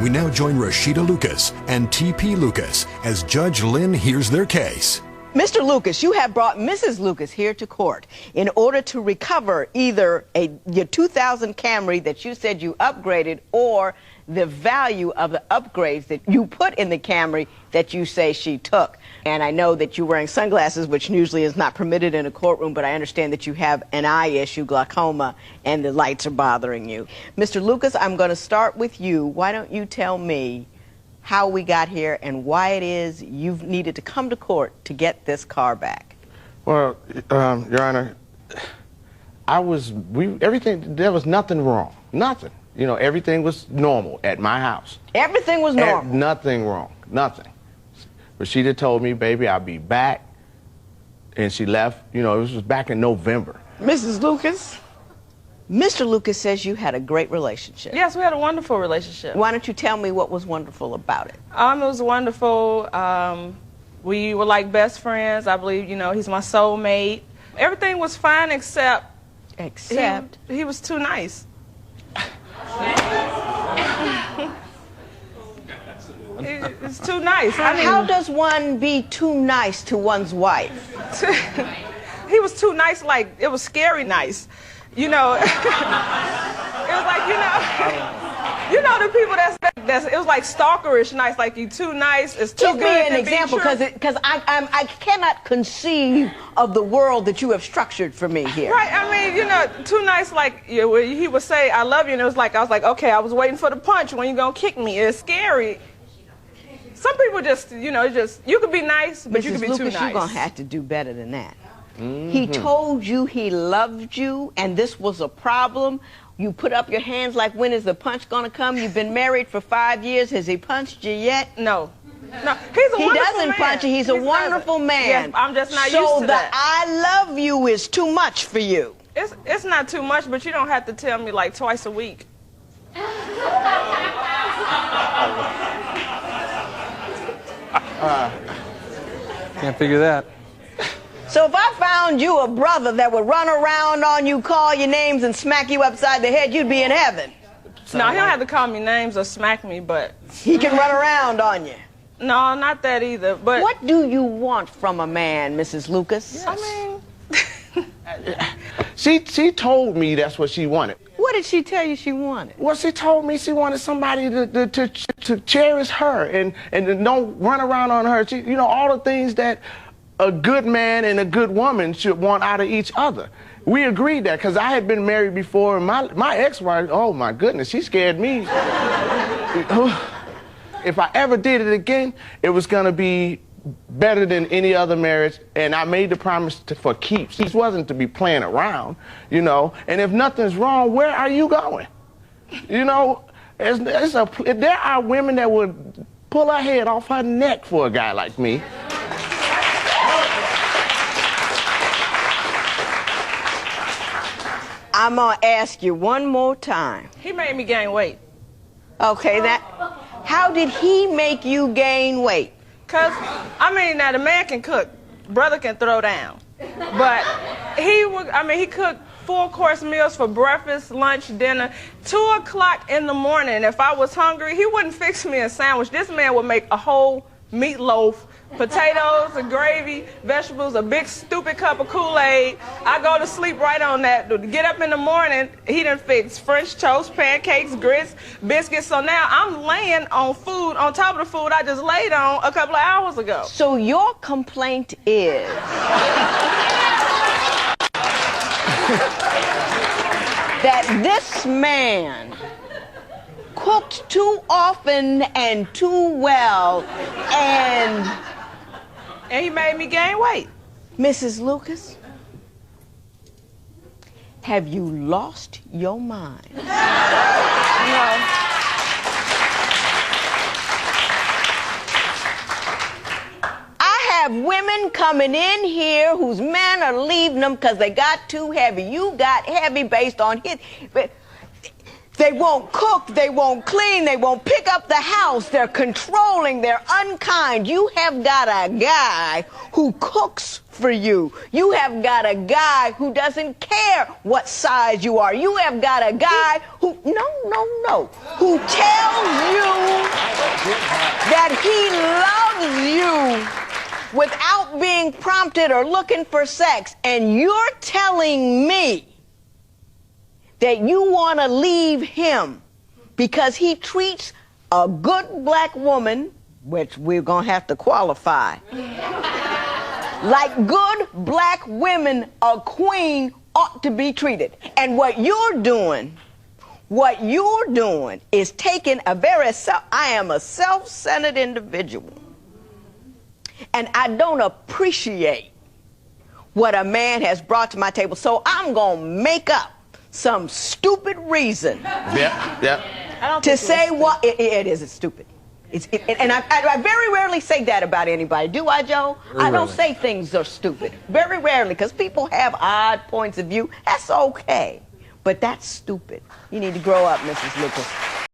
We now join Rashida Lucas and T.P. Lucas as Judge Lynn hears their case. Mr. Lucas, you have brought Mrs. Lucas here to court in order to recover either your 2000 Camry that you said you upgraded or the value of the upgrades that you put in the Camry that you say she took. And I know that you're wearing sunglasses, which usually is not permitted in a courtroom, but I understand that you have an eye issue, glaucoma, and the lights are bothering you. Mr. Lucas, I'm going to start with you. Why don't you tell me how we got here and why it is you've needed to come to court to get this car back? Well, Your Honor, everything, there was nothing wrong, nothing. You know, everything was normal at my house. Everything was normal? Nothing wrong, nothing. Rashida told me, baby, I'll be back, and she left. You know, this was back in November. Mrs. Lucas, Mr. Lucas says you had a great relationship. Yes, we had a wonderful relationship. Why don't you tell me what was wonderful about it? It was wonderful. We were like best friends. I believe, you know, he's my soulmate. Everything was fine except... Except? He was too nice. It's too nice. I mean, how does one be too nice to one's wife? He was too nice, like, it was scary nice. You know, it was like, you know the people it was like stalkerish nice, like you too nice, it's too good to be true. Give me an example, because I cannot conceive of the world that you have structured for me here. Right, I mean, you know, too nice, like, he would say, I love you, and it was like, I was like, okay, I was waiting for the punch, when you gonna kick me? It's scary. Some people just, you know, you could be nice, but you could be Lucas, too nice. You're gonna have to do better than that. He told you he loved you, and this was a problem. You put up your hands like, when is the punch gonna come? You've been married for 5 years. Has he punched you yet? No. No, he's a wonderful man. He doesn't punch you. He's a wonderful man. Yes, I'm just not used So to the that. I love you is too much for you. It's not too much, but you don't have to tell me like twice a week. Can't figure that. So if I found you a brother that would run around on you, call your names, and smack you upside the head, you'd be in heaven. No, he don't have to call me names or smack me, but... He can run around on you. No, not that either, but... What do you want from a man, Mrs. Lucas? Yes. I mean... She told me that's what she wanted. What did she tell you she wanted? Well, she told me she wanted somebody to cherish her and don't run around on her. You know, all the things that a good man and a good woman should want out of each other. We agreed that, because I had been married before, and my ex-wife, oh my goodness, she scared me. If I ever did it again, it was gonna be better than any other marriage, and I made the promise for keeps. It wasn't to be playing around, you know, and if nothing's wrong, where are you going? You know, there are women that would pull her head off her neck for a guy like me. I'm gonna ask you one more time. He made me gain weight. Okay, how did he make you gain weight? Because, I mean, now the man can cook, brother can throw down. But he cooked full-course meals for breakfast, lunch, dinner. 2 o'clock in the morning, if I was hungry, he wouldn't fix me a sandwich. This man would make a whole meatloaf, potatoes, a gravy, vegetables, a big stupid cup of Kool-Aid. I go to sleep right on that. Get up in the morning, he done fix French toast, pancakes, grits, biscuits. So now I'm laying on food on top of the food I just laid on a couple of hours ago. So your complaint is that this man cooked too often and too well, and he made me gain weight. Mrs. Lucas, have you lost your mind? No. I have women coming in here whose men are leaving them because they got too heavy. You got heavy based on his... They won't cook, they won't clean, they won't pick up the house, they're controlling, they're unkind. You have got a guy who cooks for you. You have got a guy who doesn't care what size you are. You have got a guy who, who tells you that he loves you without being prompted or looking for sex, and you're telling me that you want to leave him because he treats a good black woman, which we're going to have to qualify, like good black women, a queen ought to be treated. And what you're doing is taking I am a self-centered individual. And I don't appreciate what a man has brought to my table. So I'm going to make up some stupid reason to say what it is stupid. And I very rarely say that about anybody. Do I, Joe? I don't say things are stupid. Very rarely, because people have odd points of view. That's okay. But that's stupid. You need to grow up, Mrs. Lucas.